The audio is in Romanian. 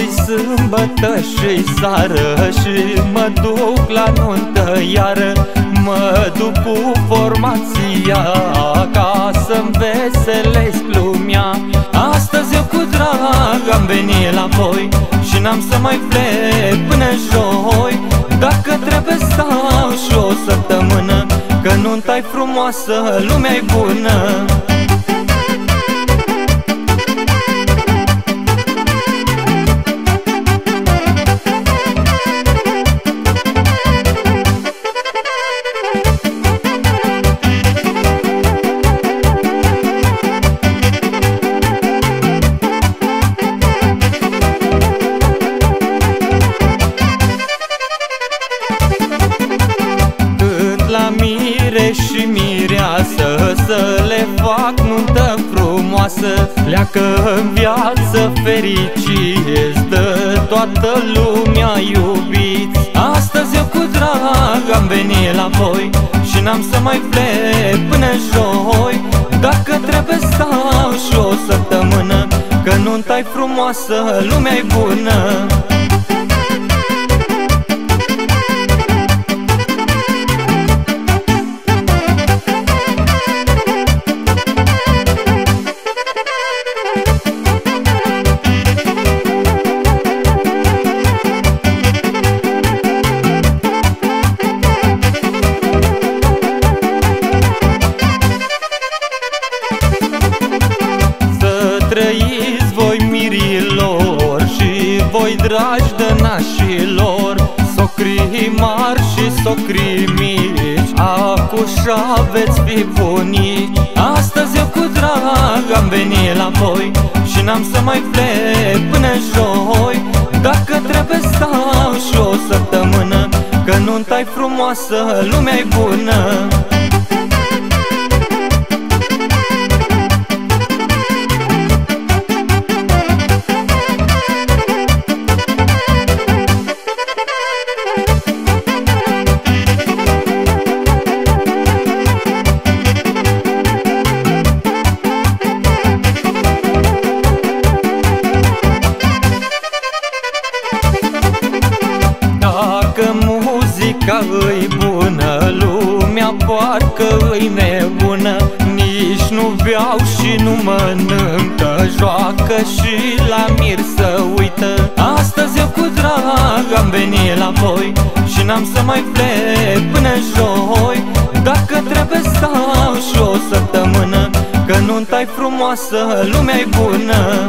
Azi-i sâmbătă și sară și mă duc la nuntă iară. Mă duc cu formația ca să-mi veselesc lumea. Astăzi eu cu drag am venit la voi și n-am să mai plec până joi. Dacă trebuie stau și o săptămână, că nunta-i frumoasă, lumea-i bună. La mire și mireasă să le fac nuntă frumoasă. Pleacă în viață fericiți, de toată lumea iubiți. Astăzi eu cu drag am venit la voi și n-am să mai plec până joi. Dacă trebuie stau și o săptămână, că nunta-i frumoasă, lumea-i bună. Trăiți voi mirilor și voi dragi de nașilor, socrii mari și socrii mici, acușa veți fi bunici. Astăzi eu cu drag am venit la voi și n-am să mai plec până joi. Dacă trebuie stau și o săptămână, că nunta-i frumoasă, lumea-i bună. Dacă muzica îi bună, lumea parcă îi nebună. Nici nu beau și nu mănâncă, joacă și la mir să uită. Astăzi eu cu drag am venit la voi și n-am să mai plec până joi. Dacă trebuie stau și o săptămână, că nunta-i frumoasă, lumea-i bună.